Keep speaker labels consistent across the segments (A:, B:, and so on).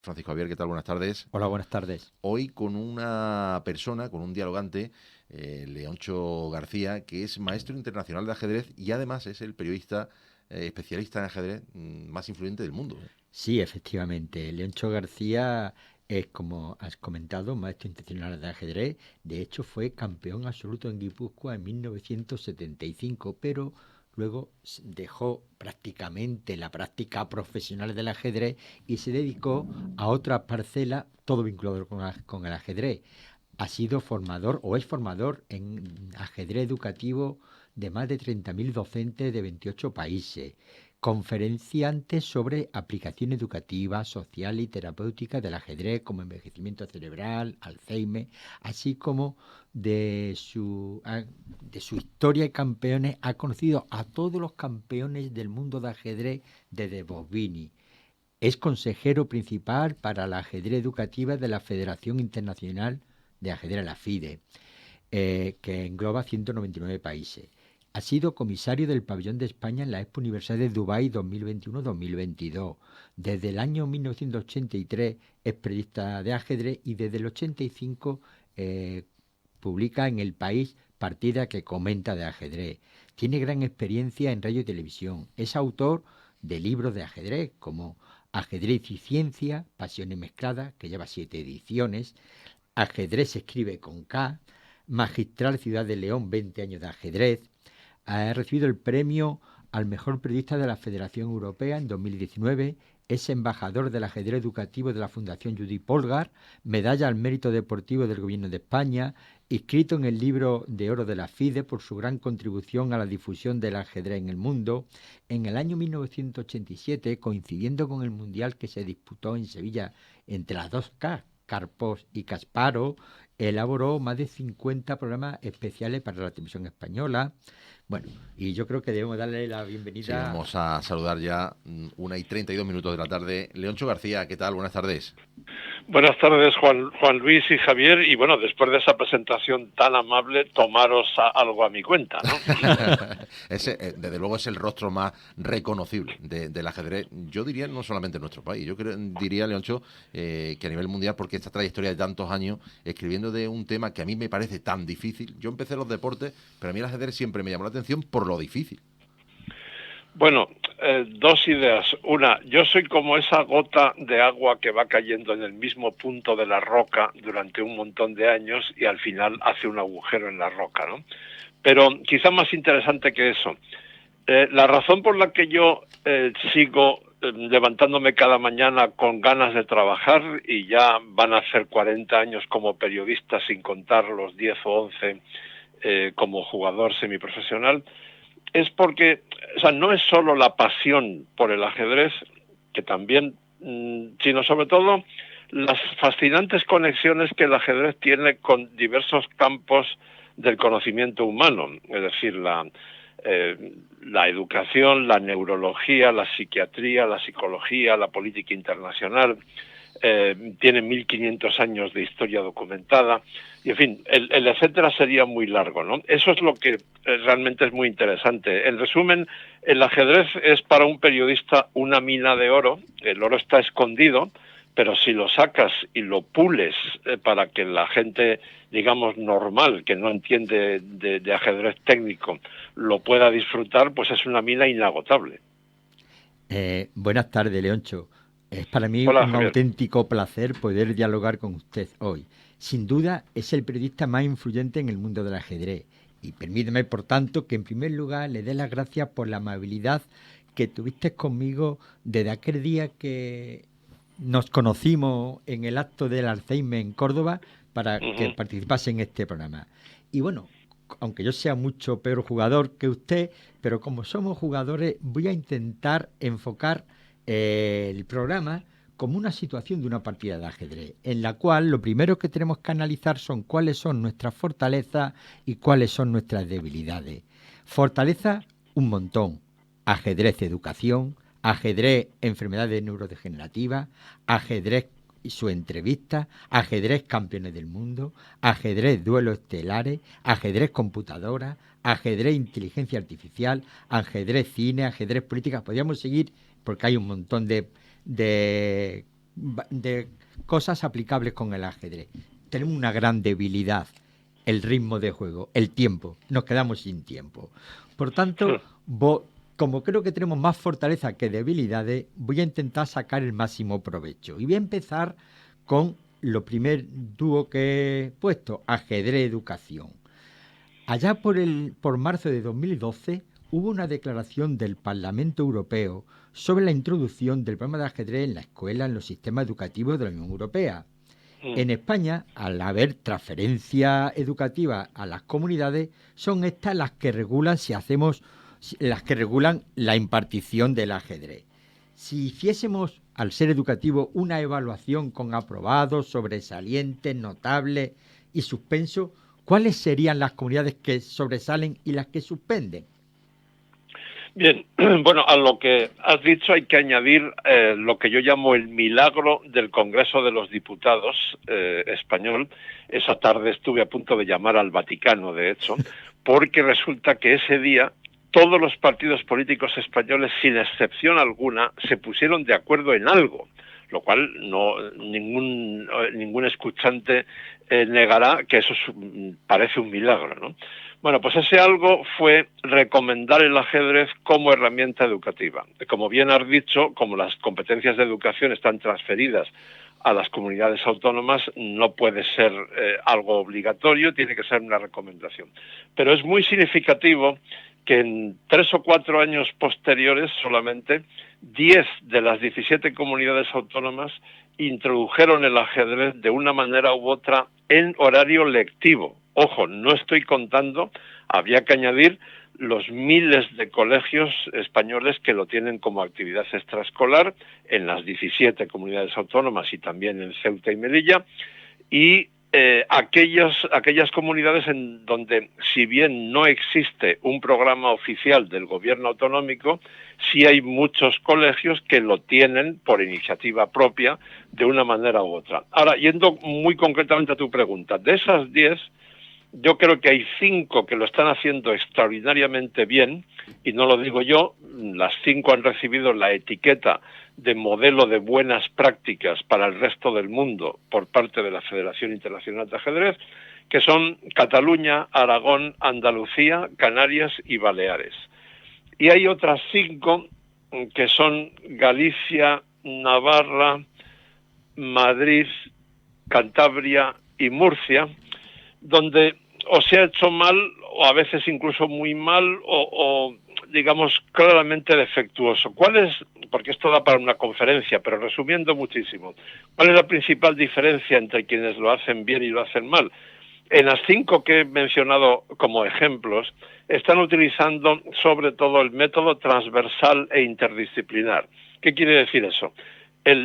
A: Francisco Javier, ¿qué tal? Buenas tardes.
B: Hola, buenas tardes.
A: Hoy con una persona, con un dialogante, Leoncho García, que es maestro internacional de ajedrez y además es el periodista especialista en ajedrez más influyente del mundo.
B: Sí, efectivamente, Leoncho García es, como has comentado, maestro internacional de ajedrez. De hecho, fue campeón absoluto en Guipúzcoa en 1975, pero luego dejó prácticamente la práctica profesional del ajedrez y se dedicó a otra parcela, todo vinculado con el ajedrez. Ha sido formador o es formador en ajedrez educativo de más de 30.000 docentes de 28 países, conferenciantes sobre aplicación educativa, social y terapéutica del ajedrez como envejecimiento cerebral, Alzheimer, así como de su historia y campeones. Ha conocido a todos los campeones del mundo de ajedrez desde Bobini. Es consejero principal para la ajedrez educativa de la Federación Internacional de Ajedrez, la FIDE, que engloba 199 países. Ha sido comisario del Pabellón de España en la Expo Universal de Dubái 2021-2022. Desde el año 1983 es periodista de ajedrez y desde el 85 publica en El País partida que comenta de ajedrez. Tiene gran experiencia en radio y televisión. Es autor de libros de ajedrez como Ajedrez y Ciencia, Pasiones Mezcladas, que lleva 7 ediciones. Ajedrez se escribe con K. Magistral Ciudad de León, 20 años de ajedrez. Ha recibido el premio al mejor periodista de la Federación Europea en 2019. Es embajador del ajedrez educativo de la Fundación Judith Polgar, medalla al mérito deportivo del Gobierno de España, inscrito en el libro de oro de la FIDE por su gran contribución a la difusión del ajedrez en el mundo. En el año 1987, coincidiendo con el Mundial que se disputó en Sevilla entre las dos Karpov y Kasparov, elaboró más de 50 programas especiales para la televisión española. Bueno, y yo creo que debemos darle la
A: Sí,
B: bienvenida.
A: vamos a saludar ya 1:32 de la tarde. Leoncho García, ¿qué tal? Buenas tardes.
C: Buenas tardes, Juan Luis y Javier. Y bueno, después de esa presentación tan amable, tomaros algo a mi cuenta, ¿no?
A: Ese, desde luego, es el rostro más reconocible del ajedrez. Yo diría no solamente en nuestro país, diría, Leoncho, que a nivel mundial, porque esta trayectoria de tantos años escribiendo de un tema que a mí me parece tan difícil. Yo empecé los deportes, pero a mí el ajedrez siempre me llamó la atención por lo difícil.
C: Bueno, dos ideas. Una, yo soy como esa gota de agua que va cayendo en el mismo punto de la roca durante un montón de años y al final hace un agujero en la roca, ¿no? Pero quizá más interesante que eso, la razón por la que yo sigo levantándome cada mañana con ganas de trabajar, y ya van a ser 40 años como periodista sin contar los 10 o 11 como jugador semiprofesional, es porque, o sea, no es solo la pasión por el ajedrez, que también, sino sobre todo las fascinantes conexiones que el ajedrez tiene con diversos campos del conocimiento humano, es decir, la educación, la neurología, la psiquiatría, la psicología, la política internacional. Tiene 1500 años de historia documentada, y en fin, el etcétera sería muy largo, ¿no? Eso es lo que realmente es muy interesante. En resumen, el ajedrez es para un periodista una mina de oro. El oro está escondido, pero si lo sacas y lo pules para que la gente, digamos, normal, que no entiende de ajedrez técnico, lo pueda disfrutar, pues es una mina inagotable.
B: Buenas tardes, Leoncho. Es para mí
C: Hola,
B: un
C: Javier.
B: auténtico placer poder dialogar con usted hoy. Sin duda, es el periodista más influyente en el mundo del ajedrez. Y permíteme, por tanto, que en primer lugar le dé las gracias por la amabilidad que tuviste conmigo desde aquel día que nos conocimos en el acto del Alzheimer en Córdoba para que
C: Uh-huh.
B: participase en este programa. Y bueno, aunque yo sea mucho peor jugador que usted, pero como somos jugadores, voy a intentar enfocar el programa como una situación de una partida de ajedrez, en la cual lo primero que tenemos que analizar son cuáles son nuestras fortalezas y cuáles son nuestras debilidades. Fortaleza, un montón. Ajedrez educación, ajedrez enfermedades neurodegenerativas, ajedrez y su entrevista, ajedrez campeones del mundo, ajedrez duelos estelares, ajedrez computadora, ajedrez inteligencia artificial, ajedrez cine, ajedrez política. Podríamos seguir porque hay un montón de de cosas aplicables con el ajedrez. Tenemos una gran debilidad, el ritmo de juego, el tiempo. Nos quedamos sin tiempo. Por tanto, como creo que tenemos más fortaleza que debilidades, voy a intentar sacar el máximo provecho. Y voy a empezar con lo primer dúo que he puesto, ajedrez-educación. Allá por marzo de 2012 hubo una declaración del Parlamento Europeo sobre la introducción del programa de ajedrez en la escuela, en los sistemas educativos de la Unión Europea. En España, al haber transferencia educativa a las comunidades, son estas las que regulan la impartición del ajedrez. Si hiciésemos, al ser educativo, una evaluación con aprobados, sobresalientes, notables y suspenso, ¿cuáles serían las comunidades que sobresalen y las que suspenden?
C: Bien, bueno, a lo que has dicho hay que añadir lo que yo llamo el milagro del Congreso de los Diputados español. Esa tarde estuve a punto de llamar al Vaticano, de hecho, porque resulta que ese día todos los partidos políticos españoles, sin excepción alguna, se pusieron de acuerdo en algo, lo cual ningún escuchante negará que eso parece un milagro, ¿no? Bueno, pues ese algo fue recomendar el ajedrez como herramienta educativa. Como bien has dicho, como las competencias de educación están transferidas a las comunidades autónomas, no puede ser algo obligatorio, tiene que ser una recomendación. Pero es muy significativo que en 3 o 4 años posteriores solamente 10 de las 17 comunidades autónomas introdujeron el ajedrez de una manera u otra en horario lectivo. Ojo, no estoy contando, habría que añadir los miles de colegios españoles que lo tienen como actividad extraescolar en las 17 comunidades autónomas y también en Ceuta y Melilla, y aquellas comunidades en donde, si bien no existe un programa oficial del gobierno autonómico, sí hay muchos colegios que lo tienen por iniciativa propia de una manera u otra. Ahora, yendo muy concretamente a tu pregunta, de esas 10, yo creo que hay 5 que lo están haciendo extraordinariamente bien, y no lo digo yo, las 5 han recibido la etiqueta de modelo de buenas prácticas para el resto del mundo por parte de la Federación Internacional de Ajedrez, que son Cataluña, Aragón, Andalucía, Canarias y Baleares. Y hay otras 5 que son Galicia, Navarra, Madrid, Cantabria y Murcia, donde o se ha hecho mal, o a veces incluso muy mal, o digamos, claramente defectuoso. ¿Cuál es, porque esto da para una conferencia, pero resumiendo muchísimo, cuál es la principal diferencia entre quienes lo hacen bien y lo hacen mal? En las 5 que he mencionado como ejemplos, están utilizando sobre todo el método transversal e interdisciplinar. ¿Qué quiere decir eso?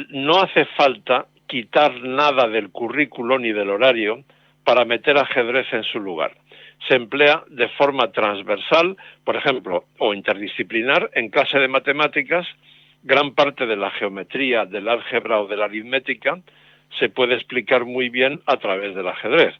C: No hace falta quitar nada del currículo ni del horario para meter ajedrez en su lugar. Se emplea de forma transversal, por ejemplo, o interdisciplinar. En clase de matemáticas, gran parte de la geometría, del álgebra o de la aritmética se puede explicar muy bien a través del ajedrez.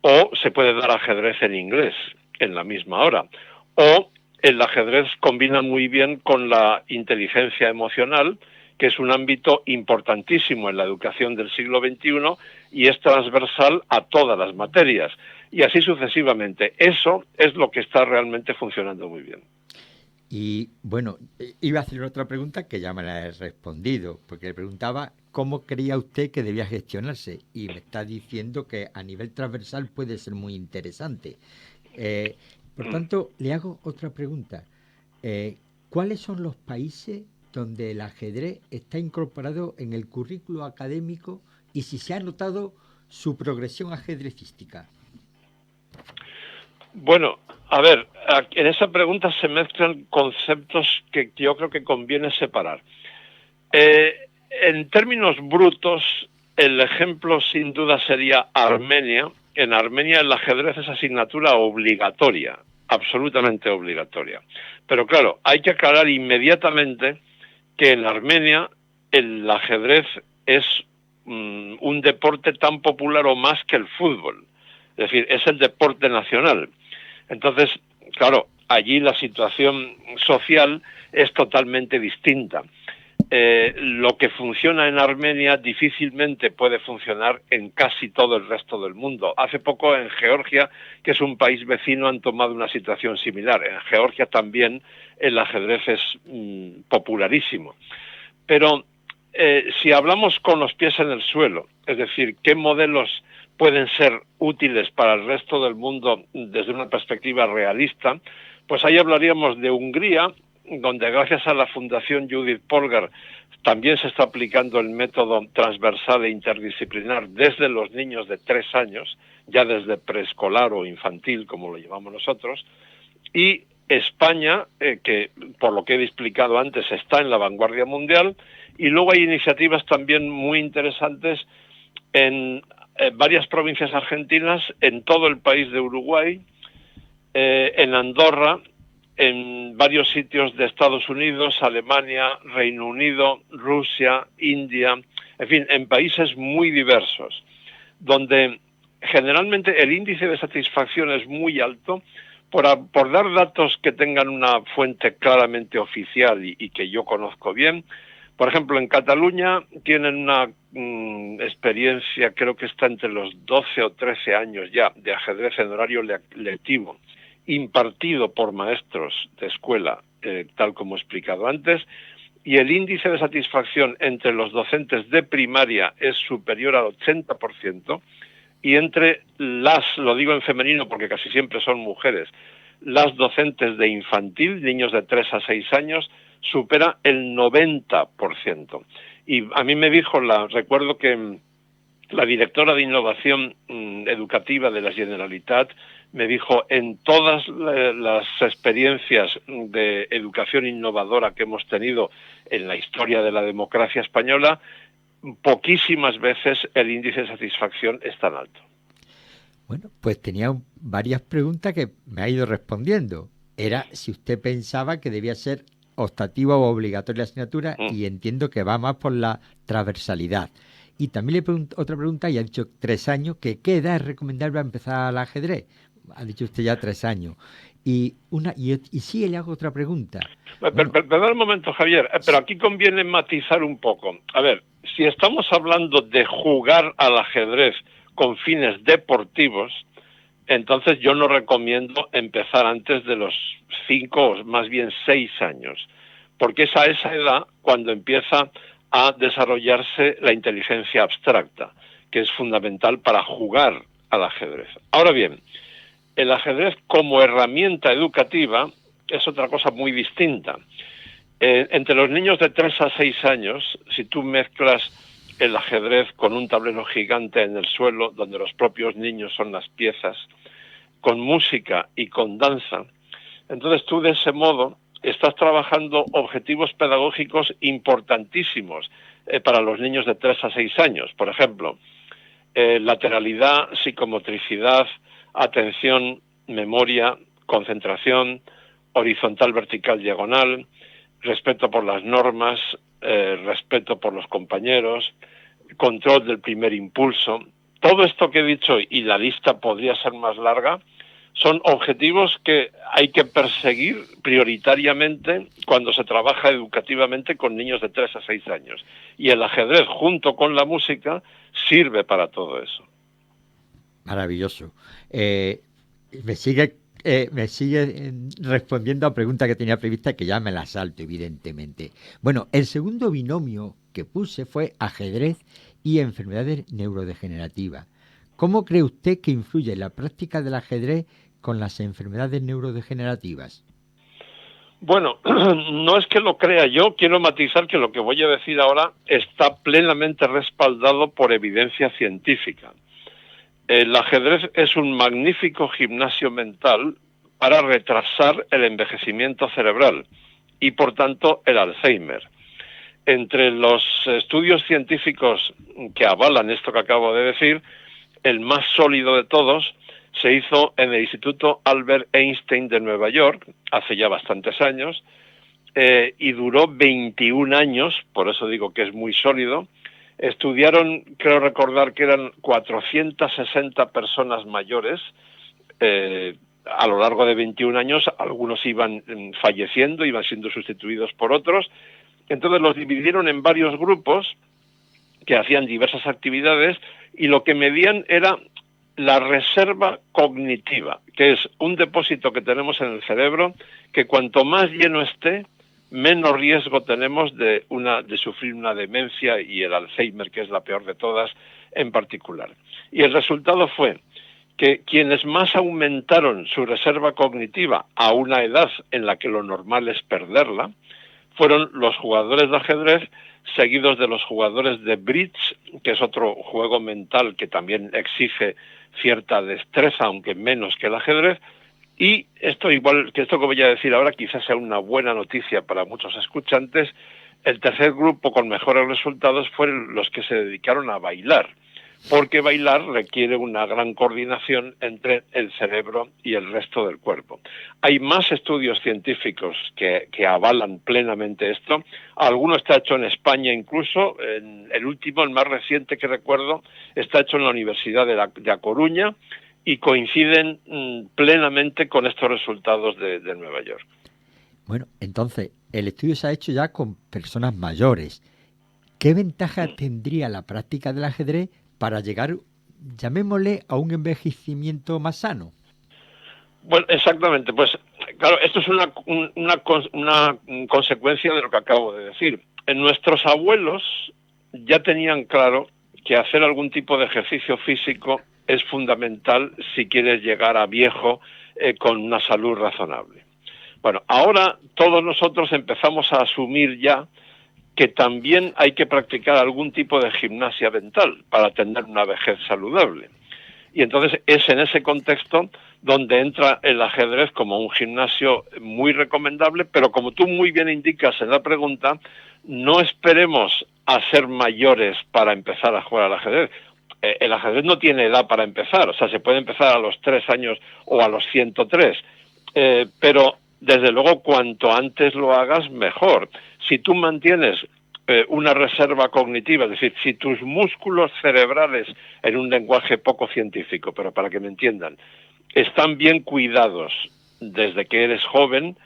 C: O se puede dar ajedrez en inglés en la misma hora. O el ajedrez combina muy bien con la inteligencia emocional, que es un ámbito importantísimo en la educación del siglo XXI y es transversal a todas las materias. Y así sucesivamente. Eso es lo que está realmente funcionando muy bien.
B: Y bueno, iba a hacer otra pregunta que ya me la he respondido, porque le preguntaba cómo creía usted que debía gestionarse y me está diciendo que a nivel transversal puede ser muy interesante. Por tanto, le hago otra pregunta. ¿Cuáles son los países donde el ajedrez está incorporado en el currículo académico y si se ha notado su progresión ajedrecística?
C: Bueno, a ver, en esa pregunta se mezclan conceptos que yo creo que conviene separar. En términos brutos, el ejemplo sin duda sería Armenia. En Armenia el ajedrez es asignatura obligatoria, absolutamente obligatoria. Pero claro, hay que aclarar inmediatamente que en Armenia el ajedrez es un deporte tan popular o más que el fútbol. Es decir, es el deporte nacional. Entonces, claro, allí la situación social es totalmente distinta. lo que funciona en Armenia difícilmente puede funcionar en casi todo el resto del mundo. Hace poco en Georgia, que es un país vecino, han tomado una situación similar. En Georgia también el ajedrez es popularísimo. Pero si hablamos con los pies en el suelo, es decir, ¿qué modelos pueden ser útiles para el resto del mundo desde una perspectiva realista? Pues ahí hablaríamos de Hungría, donde gracias a la Fundación Judith Polgar también se está aplicando el método transversal e interdisciplinar desde los niños de 3 años, ya desde preescolar o infantil, como lo llamamos nosotros, y España, que por lo que he explicado antes está en la vanguardia mundial, y luego hay iniciativas también muy interesantes en varias provincias argentinas, en todo el país de Uruguay, en Andorra, en varios sitios de Estados Unidos, Alemania, Reino Unido, Rusia, India, en fin, en países muy diversos, donde generalmente el índice de satisfacción es muy alto. Por dar datos que tengan una fuente claramente oficial y que yo conozco bien, por ejemplo, en Cataluña tienen una experiencia, creo que está entre los 12 o 13 años ya, de ajedrez en horario lectivo, impartido por maestros de escuela, tal como he explicado antes, y el índice de satisfacción entre los docentes de primaria es superior al 80%, y entre lo digo en femenino porque casi siempre son mujeres, las docentes de infantil, niños de 3 a 6 años, supera el 90%. Y a mí me dijo, recuerdo que la directora de innovación educativa de la Generalitat me dijo, en todas las experiencias de educación innovadora que hemos tenido en la historia de la democracia española, poquísimas veces el índice de satisfacción es tan alto.
B: Bueno, pues tenía varias preguntas que me ha ido respondiendo. Era si usted pensaba que debía ser optativa o obligatoria la asignatura, y entiendo que va más por la transversalidad. Y también le pregunto otra pregunta, y ha dicho 3 años, que ¿qué edad es recomendable para empezar al ajedrez? Ha dicho usted ya 3 años. Y sí, le hago otra pregunta.
C: Perdón un momento, Javier, pero aquí conviene matizar un poco. A ver, si estamos hablando de jugar al ajedrez con fines deportivos, entonces yo no recomiendo empezar antes de los 5 o más bien 6 años, porque es a esa edad cuando empieza a desarrollarse la inteligencia abstracta, que es fundamental para jugar al ajedrez. Ahora bien, el ajedrez como herramienta educativa es otra cosa muy distinta. Entre los niños de 3 a 6 años, si tú mezclas el ajedrez con un tablero gigante en el suelo, donde los propios niños son las piezas, con música y con danza, entonces tú de ese modo estás trabajando objetivos pedagógicos importantísimos para los niños de 3 a 6 años. Por ejemplo, lateralidad, psicomotricidad, atención, memoria, concentración, horizontal, vertical, diagonal, respeto por las normas, respeto por los compañeros, control del primer impulso. Todo esto que he dicho, y la lista podría ser más larga, son objetivos que hay que perseguir prioritariamente cuando se trabaja educativamente con niños de 3 a 6 años. Y el ajedrez, junto con la música, sirve para todo eso.
B: Maravilloso. Me sigue respondiendo a preguntas que tenía prevista, que ya me las salto, evidentemente. Bueno, el segundo binomio que puse fue ajedrez y enfermedades neurodegenerativas. ¿Cómo cree usted que influye la práctica del ajedrez con las enfermedades neurodegenerativas?
C: Bueno, no es que lo crea yo, quiero matizar que lo que voy a decir ahora está plenamente respaldado por evidencia científica. El ajedrez es un magnífico gimnasio mental para retrasar el envejecimiento cerebral y, por tanto, el Alzheimer. Entre los estudios científicos que avalan esto que acabo de decir, el más sólido de todos se hizo en el Instituto Albert Einstein de Nueva York, hace ya bastantes años, y duró 21 años, por eso digo que es muy sólido. Estudiaron, creo recordar que eran 460 personas mayores, a lo largo de 21 años, algunos iban falleciendo, iban siendo sustituidos por otros, Entonces los dividieron en varios grupos que hacían diversas actividades y lo que medían era la reserva cognitiva, que es un depósito que tenemos en el cerebro que cuanto más lleno esté, menos riesgo tenemos de sufrir una demencia y el Alzheimer, que es la peor de todas en particular. Y el resultado fue que quienes más aumentaron su reserva cognitiva a una edad en la que lo normal es perderla, fueron los jugadores de ajedrez, seguidos de los jugadores de bridge, que es otro juego mental que también exige cierta destreza, aunque menos que el ajedrez. Y esto que voy a decir ahora quizás sea una buena noticia para muchos escuchantes. El tercer grupo con mejores resultados fueron los que se dedicaron a bailar, porque bailar requiere una gran coordinación entre el cerebro y el resto del cuerpo. Hay más estudios científicos que avalan plenamente esto. Alguno está hecho en España incluso, el último, el más reciente que recuerdo, está hecho en la Universidad de A Coruña y coinciden plenamente con estos resultados de Nueva York.
B: Bueno, entonces, el estudio se ha hecho ya con personas mayores. ¿Qué ventaja tendría la práctica del ajedrez para llegar, llamémosle, a un envejecimiento más sano?
C: Bueno, exactamente. Pues claro, esto es una consecuencia de lo que acabo de decir. Nuestros abuelos ya tenían claro que hacer algún tipo de ejercicio físico es fundamental si quieres llegar a viejo con una salud razonable. Bueno, ahora todos nosotros empezamos a asumir ya que también hay que practicar algún tipo de gimnasia mental para tener una vejez saludable. Y entonces es en ese contexto donde entra el ajedrez como un gimnasio muy recomendable, pero como tú muy bien indicas en la pregunta, no esperemos a ser mayores para empezar a jugar al ajedrez. El ajedrez no tiene edad para empezar, o sea, se puede empezar a los 3 años o a los 103, pero desde luego cuanto antes lo hagas mejor. Si tú mantienes una reserva cognitiva, es decir, si tus músculos cerebrales, en un lenguaje poco científico, pero para que me entiendan, están bien cuidados desde que eres joven,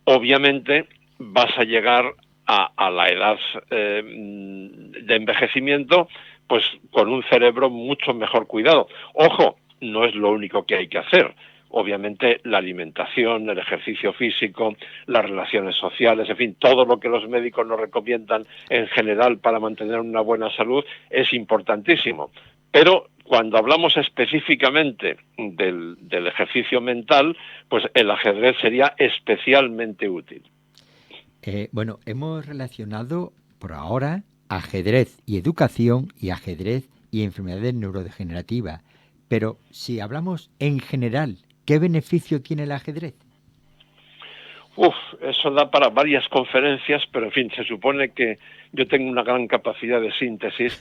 C: obviamente vas a llegar a la edad de envejecimiento pues con un cerebro mucho mejor cuidado. Ojo, no es lo único que hay que hacer. Obviamente la alimentación, el ejercicio físico, las relaciones sociales, en fin, todo lo que los médicos nos recomiendan en general para mantener una buena salud es importantísimo. Pero cuando hablamos específicamente del ejercicio mental, pues el ajedrez sería especialmente útil.
B: Bueno, hemos relacionado por ahora ajedrez y educación y ajedrez y enfermedades neurodegenerativas. Pero si hablamos en general, ¿qué beneficio tiene el ajedrez?
C: Eso da para varias conferencias, pero en fin, se supone que yo tengo una gran capacidad de síntesis.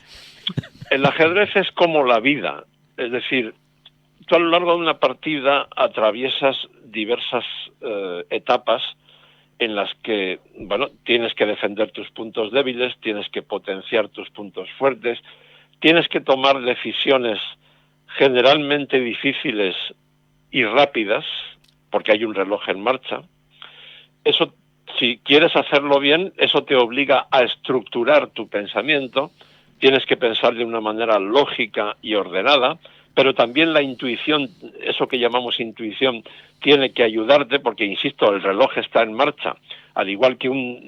C: El ajedrez es como la vida, es decir, tú a lo largo de una partida atraviesas diversas etapas en las que, bueno, tienes que defender tus puntos débiles, tienes que potenciar tus puntos fuertes, tienes que tomar decisiones generalmente difíciles y rápidas, porque hay un reloj en marcha. Eso, si quieres hacerlo bien, eso te obliga a estructurar tu pensamiento, tienes que pensar de una manera lógica y ordenada, pero también la intuición, eso que llamamos intuición, tiene que ayudarte porque, insisto, el reloj está en marcha. Al igual que un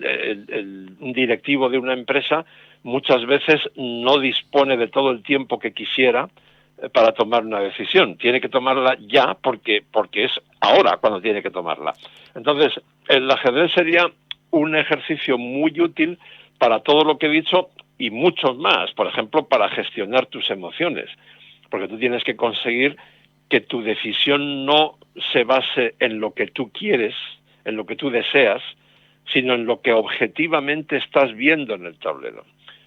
C: directivo de una empresa, muchas veces no dispone de todo el tiempo que quisiera para tomar una decisión. Tiene que tomarla ya porque es ahora cuando tiene que tomarla. Entonces, el ajedrez sería un ejercicio muy útil para todo lo que he dicho y muchos más. Por ejemplo, para gestionar tus emociones. Porque tú tienes que conseguir que tu decisión no se base en lo que tú quieres, en lo que tú deseas, sino en lo que objetivamente estás viendo en el tablero.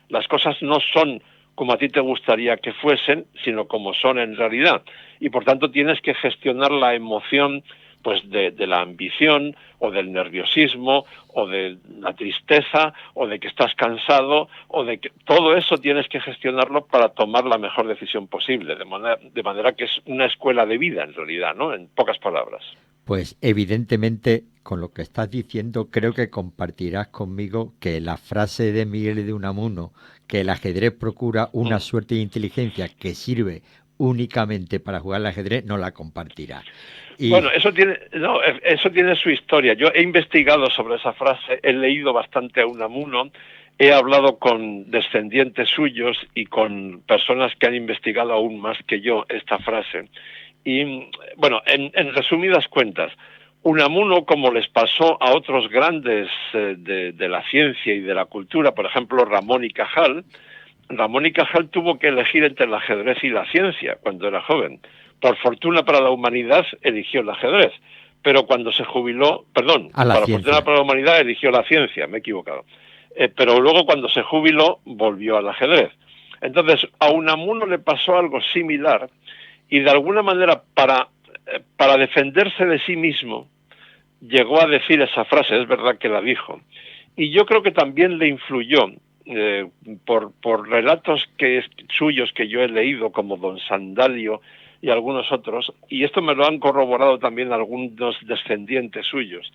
C: Las cosas no son como a ti te gustaría que fuesen, sino como son en realidad. Y por tanto tienes que gestionar la emoción pues de la ambición o del nerviosismo o de la tristeza o de que estás cansado o de que todo eso tienes que gestionarlo para tomar la mejor decisión posible, de manera que es una escuela de vida en realidad, ¿no? En pocas palabras.
B: Pues evidentemente, con lo que estás diciendo, creo que compartirás conmigo que la frase de Miguel de Unamuno, que el ajedrez procura una suerte de inteligencia que sirve únicamente para jugar al ajedrez, no la compartirá.
C: Bueno,
B: Y
C: eso tiene su historia. Yo he investigado sobre esa frase, he leído bastante a Unamuno, he hablado con descendientes suyos y con personas que han investigado aún más que yo esta frase. Y bueno, en resumidas cuentas, Unamuno, como les pasó a otros grandes de la ciencia y de la cultura, por ejemplo Ramón y Cajal tuvo que elegir entre el ajedrez y la ciencia cuando era joven. Por fortuna para la humanidad eligió el ajedrez, pero cuando se jubiló, perdón,
B: a la
C: para fortuna
B: ciencia.
C: para la humanidad eligió la ciencia, me he equivocado. Pero luego cuando se jubiló volvió al ajedrez. Entonces a Unamuno le pasó algo similar y de alguna manera para defenderse de sí mismo llegó a decir esa frase, es verdad que la dijo, y yo creo que también le influyó por relatos suyos que yo he leído, como Don Sandalio y algunos otros, y esto me lo han corroborado también algunos descendientes suyos,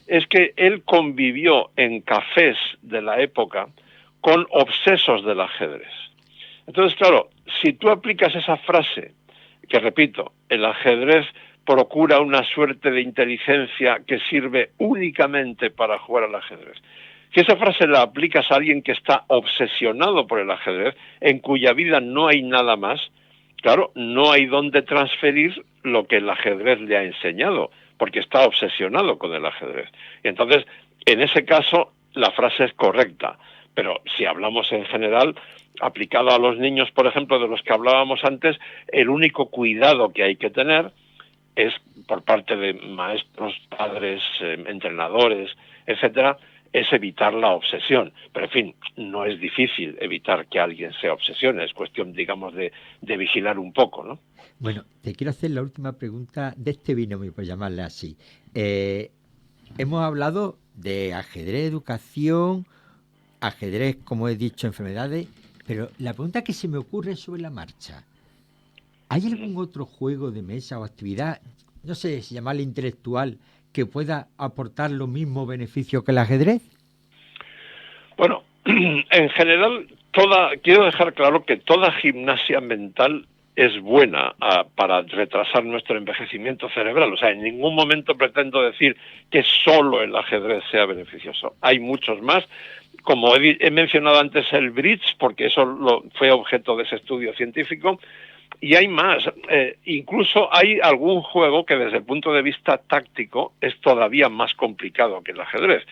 C: es que él convivió en cafés de la época con obsesos del ajedrez. Entonces, claro, si tú aplicas esa frase, que repito, el ajedrez procura una suerte de inteligencia que sirve únicamente para jugar al ajedrez. Si esa frase la aplicas a alguien que está obsesionado por el ajedrez, en cuya vida no hay nada más, claro, no hay dónde transferir lo que el ajedrez le ha enseñado, porque está obsesionado con el ajedrez. Y entonces, en ese caso, la frase es correcta. Pero si hablamos en general, aplicado a los niños, por ejemplo, de los que hablábamos antes, el único cuidado que hay que tener es, por parte de maestros, padres, entrenadores, etcétera, es evitar la obsesión. Pero, en fin, no es difícil evitar que alguien se obsesione, es cuestión, digamos, de vigilar un poco, ¿no?
B: Bueno, te quiero hacer la última pregunta de este binomio, por llamarle así. Hemos hablado de ajedrez, educación, ajedrez, como he dicho, enfermedades, pero la pregunta que se me ocurre sobre la marcha, ¿hay algún otro juego de mesa o actividad, no sé si llamarle intelectual, que pueda aportar los mismos beneficios que el ajedrez?
C: Bueno, en general, quiero dejar claro que toda gimnasia mental es buena para retrasar nuestro envejecimiento cerebral. O sea, en ningún momento pretendo decir que solo el ajedrez sea beneficioso. Hay muchos más. Como he mencionado antes el bridge, porque eso fue objeto de ese estudio científico, y hay más. Incluso hay algún juego que desde el punto de vista táctico es todavía más complicado que el ajedrez.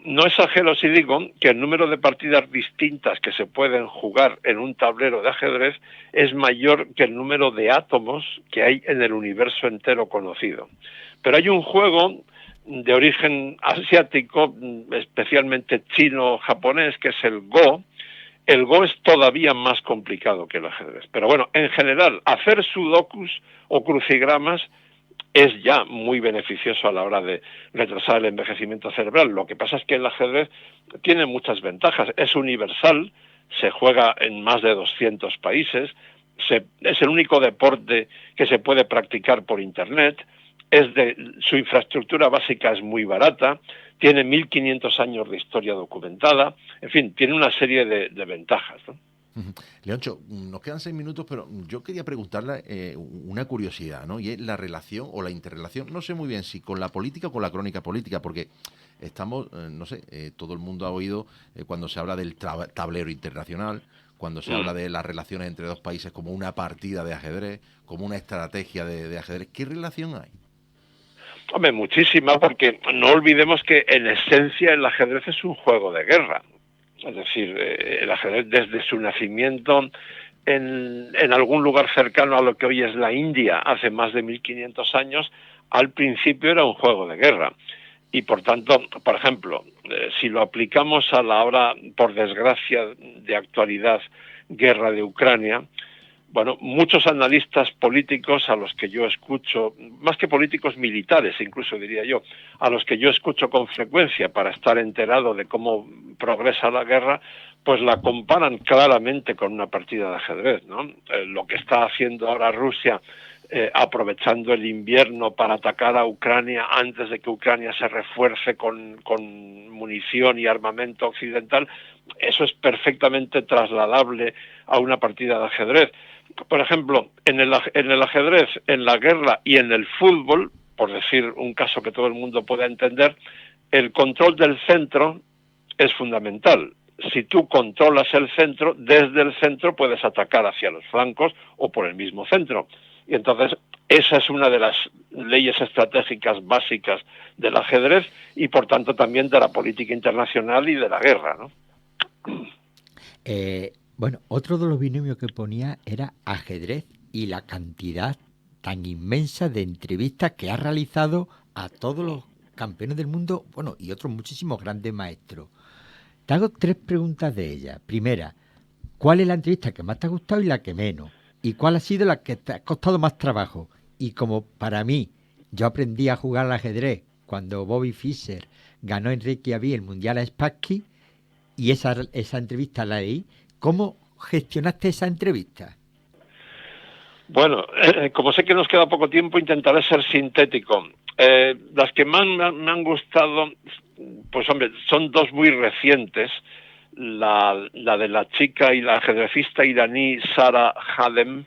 C: No exagero si digo que el número de partidas distintas que se pueden jugar en un tablero de ajedrez es mayor que el número de átomos que hay en el universo entero conocido. Pero hay un juego de origen asiático, especialmente chino-japonés, que es el Go. El Go es todavía más complicado que el ajedrez. Pero bueno, en general, hacer sudokus o crucigramas es ya muy beneficioso a la hora de retrasar el envejecimiento cerebral. Lo que pasa es que el ajedrez tiene muchas ventajas. Es universal, se juega en más de 200 países, es el único deporte que se puede practicar por Internet, su infraestructura básica es muy barata, tiene 1500 años de historia documentada, en fin, tiene una serie de ventajas, ¿no?
A: Leoncho, nos quedan 6 minutos, pero yo quería preguntarle una curiosidad, ¿no? Y es la relación o la interrelación, no sé muy bien si con la política o con la crónica política, porque estamos, no sé, todo el mundo ha oído cuando se habla del tablero internacional, cuando se habla de las relaciones entre dos países como una partida de ajedrez, como una estrategia de ajedrez. ¿Qué relación hay?
C: Hombre, muchísima, porque no olvidemos que en esencia el ajedrez es un juego de guerra. Es decir, el ajedrez desde su nacimiento en algún lugar cercano a lo que hoy es la India, hace más de 1500 años, al principio era un juego de guerra. Y por tanto, por ejemplo, si lo aplicamos a la ahora, por desgracia, de actualidad, guerra de Ucrania, bueno, muchos analistas políticos a los que yo escucho, más que políticos militares incluso diría yo, a los que yo escucho con frecuencia para estar enterado de cómo progresa la guerra, pues la comparan claramente con una partida de ajedrez, ¿no? Lo que está haciendo ahora Rusia aprovechando el invierno para atacar a Ucrania antes de que Ucrania se refuerce con munición y armamento occidental, eso es perfectamente trasladable a una partida de ajedrez. Por ejemplo, en el ajedrez, en la guerra y en el fútbol, por decir un caso que todo el mundo pueda entender, el control del centro es fundamental. Si tú controlas el centro, desde el centro puedes atacar hacia los flancos o por el mismo centro. Y entonces esa es una de las leyes estratégicas básicas del ajedrez y por tanto también de la política internacional y de la guerra, ¿no?
B: Bueno, otro de los binomios que ponía era ajedrez y la cantidad tan inmensa de entrevistas que ha realizado a todos los campeones del mundo, bueno, y otros muchísimos grandes maestros. Te hago 3 preguntas de ellas. Primera, ¿cuál es la entrevista que más te ha gustado y la que menos? ¿Y cuál ha sido la que te ha costado más trabajo? Y como para mí, yo aprendí a jugar al ajedrez cuando Bobby Fischer ganó en Reykjavik el Mundial a Spassky, y esa entrevista la leí. ¿Cómo gestionaste esa entrevista?
C: Bueno, como sé que nos queda poco tiempo, intentaré ser sintético. Las que más me han gustado, pues hombre, son 2 muy recientes. La de la chica y la ajedrecista iraní Sara Hadem,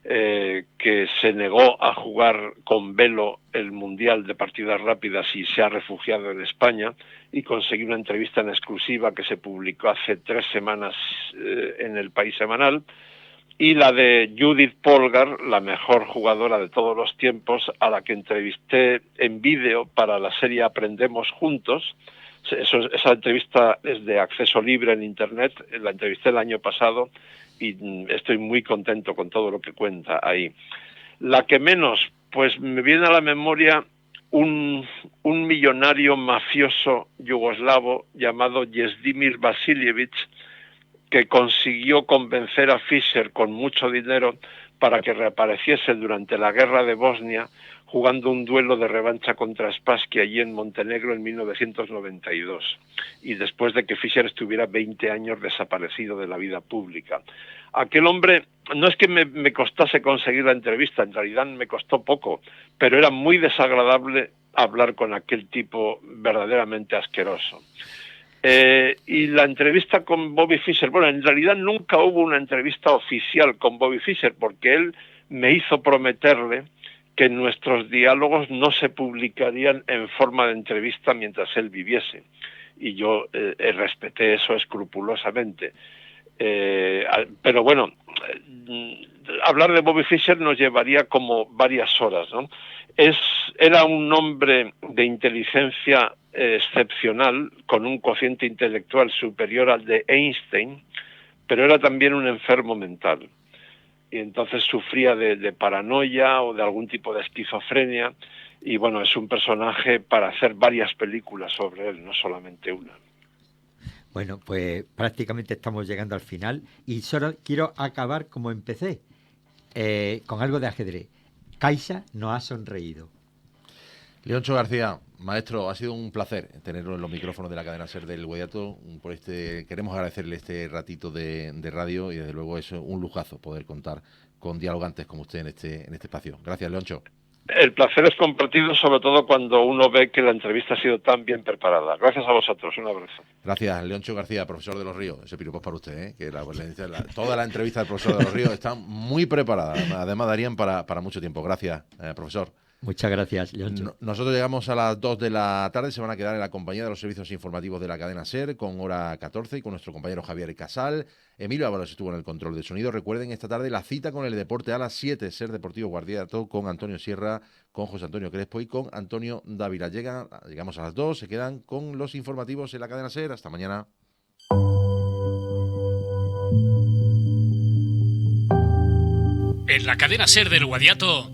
C: que se negó a jugar con velo el Mundial de partidas rápidas y se ha refugiado en España, y conseguí una entrevista en exclusiva que se publicó hace 3 semanas en El País Semanal. Y la de Judith Polgar, la mejor jugadora de todos los tiempos, a la que entrevisté en vídeo para la serie Aprendemos Juntos. Esa entrevista es de acceso libre en Internet, la entrevisté el año pasado y estoy muy contento con todo lo que cuenta ahí. La que menos, pues me viene a la memoria un millonario mafioso yugoslavo llamado Yezdimir Vasilievich, que consiguió convencer a Fischer con mucho dinero para que reapareciese durante la guerra de Bosnia, jugando un duelo de revancha contra Spassky allí en Montenegro en 1992, y después de que Fischer estuviera 20 años desaparecido de la vida pública. Aquel hombre, no es que me costase conseguir la entrevista, en realidad me costó poco, pero era muy desagradable hablar con aquel tipo verdaderamente asqueroso. Y la entrevista con Bobby Fischer, bueno, en realidad nunca hubo una entrevista oficial con Bobby Fischer, porque él me hizo prometerle que nuestros diálogos no se publicarían en forma de entrevista mientras él viviese, y yo respeté eso escrupulosamente. Pero bueno, hablar de Bobby Fischer nos llevaría como varias horas, ¿no? Era un hombre de inteligencia excepcional, con un cociente intelectual superior al de Einstein, pero era también un enfermo mental. Y entonces sufría de paranoia o de algún tipo de esquizofrenia, y bueno, es un personaje para hacer varias películas sobre él, no solamente una.
B: Bueno, pues prácticamente estamos llegando al final y solo quiero acabar como empecé, con algo de ajedrez. Caixa nos ha sonreído.
A: Leoncho García, maestro, ha sido un placer tenerlo en los micrófonos de la cadena SER del Guadiato. Queremos agradecerle este ratito de radio, y desde luego es un lujazo poder contar con dialogantes como usted en este espacio. Gracias, Leoncho.
C: El placer es compartido, sobre todo cuando uno ve que la entrevista ha sido tan bien preparada. Gracias a vosotros, un abrazo.
A: Gracias, Leoncho García, profesor de los Ríos. Ese piropo es para usted, que toda la entrevista del profesor de los Ríos está muy preparada. Además, darían para mucho tiempo. Gracias, profesor.
B: Muchas gracias, Leoncho.
A: Nosotros llegamos a las 2 de la tarde, se van a quedar en la compañía de los servicios informativos de la cadena SER con hora 14 y con nuestro compañero Javier Casal. Emilio Ábalos estuvo en el control de sonido. Recuerden esta tarde la cita con el deporte a las 7, SER Deportivo Guadiato, con Antonio Sierra, con José Antonio Crespo y con Antonio Dávila. Llegamos a las 2, se quedan con los informativos en la cadena SER. Hasta mañana.
D: En la cadena SER del Guadiato,